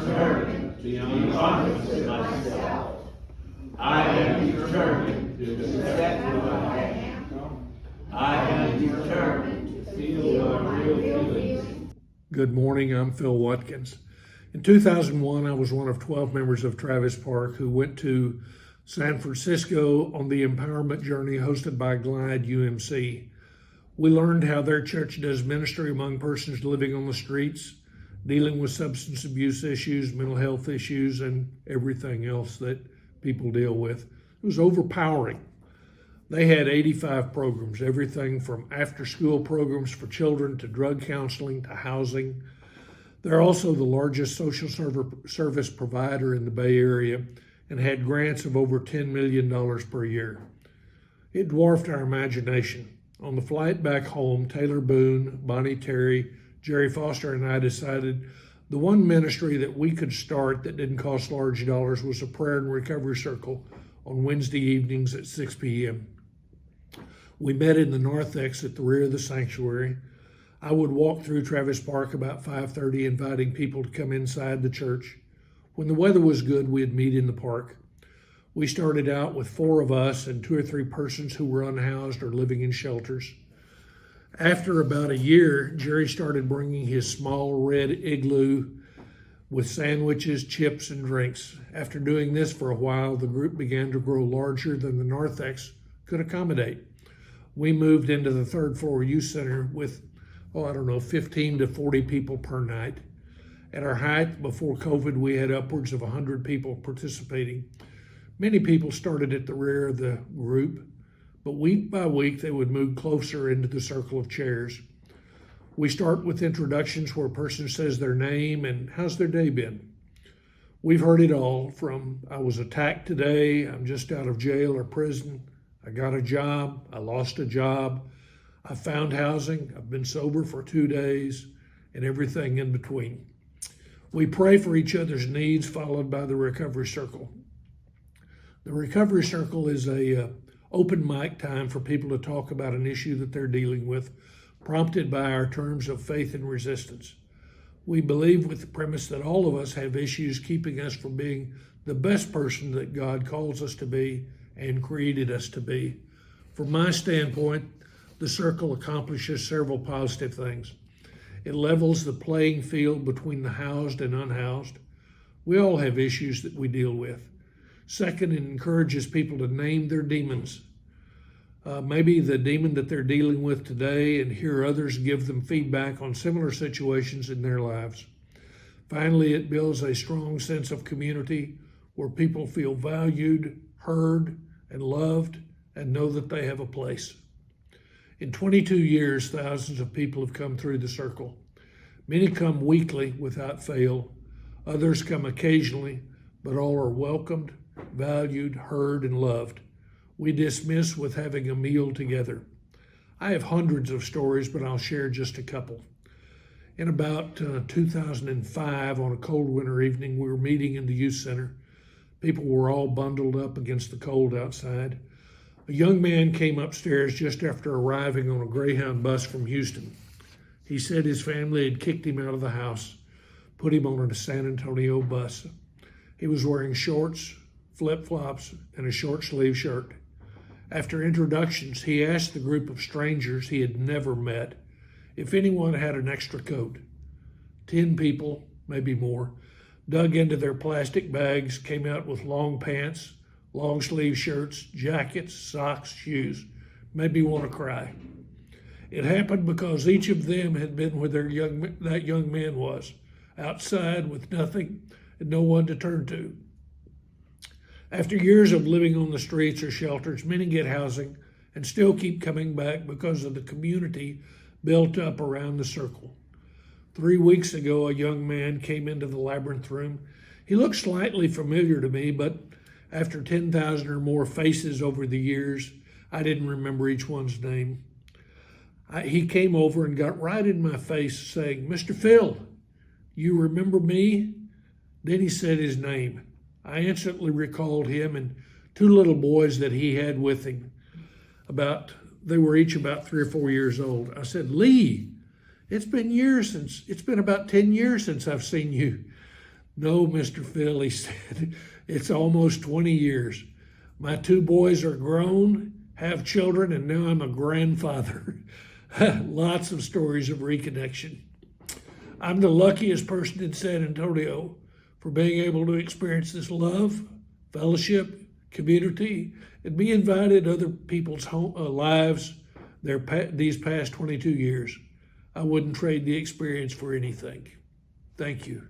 determined to be honest with myself. I am determined to accept who I am. I am determined to feel my real feelings. Good morning, I'm Phil Watkins. In 2001, I was one of 12 members of Travis Park who went to San Francisco on the empowerment journey hosted by Glide UMC. We learned how their church does ministry among persons living on the streets, dealing with substance abuse issues, mental health issues, and everything else that people deal with. It was overpowering. They had 85 programs, everything from after-school programs for children to drug counseling to housing. They're also the largest social service provider in the Bay Area and had grants of over $10 million per year. It dwarfed our imagination. On the flight back home, Taylor Boone, Bonnie Terry, Jerry Foster, and I decided the one ministry that we could start that didn't cost large dollars was a prayer and recovery circle on Wednesday evenings at 6 p.m. We met in the Narthex at the rear of the sanctuary. I would walk through Travis Park about 5:30, inviting people to come inside the church. When the weather was good, we'd meet in the park. We started out with 4 of us and 2 or 3 persons who were unhoused or living in shelters. After about a year, Jerry started bringing his small red igloo with sandwiches, chips, and drinks. After doing this for a while, the group began to grow larger than the Narthex could accommodate. We moved into the 3rd floor youth center with, 15 to 40 people per night. At our height before COVID, we had upwards of 100 people participating. Many people started at the rear of the group, but week by week, they would move closer into the circle of chairs. We start with introductions where a person says their name and how's their day been. We've heard it all from I was attacked today, I'm just out of jail or prison, I got a job, I lost a job, I found housing, I've been sober for 2 days, and everything in between. We pray for each other's needs, followed by the recovery circle. The recovery circle is a open mic time for people to talk about an issue that they're dealing with, prompted by our terms of faith and resistance. We believe with the premise that all of us have issues keeping us from being the best person that God calls us to be and created us to be. From my standpoint, the circle accomplishes several positive things. It levels the playing field between the housed and unhoused. We all have issues that we deal with. Second, it encourages people to name their demons. Maybe the demon that they're dealing with today, and hear others give them feedback on similar situations in their lives. Finally, it builds a strong sense of community where people feel valued, heard, and loved, and know that they have a place. In 22 years, thousands of people have come through the circle. Many come weekly without fail. Others come occasionally, but all are welcomed, valued, heard, and loved. We dismiss with having a meal together. I have hundreds of stories, but I'll share just a couple. In about 2005, on a cold winter evening, we were meeting in the youth center. People were all bundled up against the cold outside. A young man came upstairs just after arriving on a Greyhound bus from Houston. He said his family had kicked him out of the house, put him on a San Antonio bus. He was wearing shorts, flip-flops, and a short-sleeve shirt. After introductions, he asked the group of strangers he had never met if anyone had an extra coat. 10 people, maybe more, dug into their plastic bags, came out with long pants, long sleeve shirts, jackets, socks, shoes. Made me want to cry. It happened because each of them had been where that young man was, outside with nothing and no one to turn to. After years of living on the streets or shelters, many get housing and still keep coming back because of the community built up around the circle. 3 weeks ago, a young man came into the Labyrinth room. He looked slightly familiar to me, but after 10,000 or more faces over the years, I didn't remember each one's name. He came over and got right in my face saying, "Mr. Phil, you remember me?" Then he said his name. I instantly recalled him and 2 little boys that he had with him. They were each about 3 or 4 years old. I said, "Lee, it's been about 10 years since I've seen you." No, Mr. Phil, he said, it's almost 20 years. My 2 boys are grown, have children, and now I'm a grandfather. Lots of stories of reconnection. I'm the luckiest person in San Antonio for being able to experience this love, fellowship, community, and be invited other people's lives these past 22 years. I wouldn't trade the experience for anything. Thank you.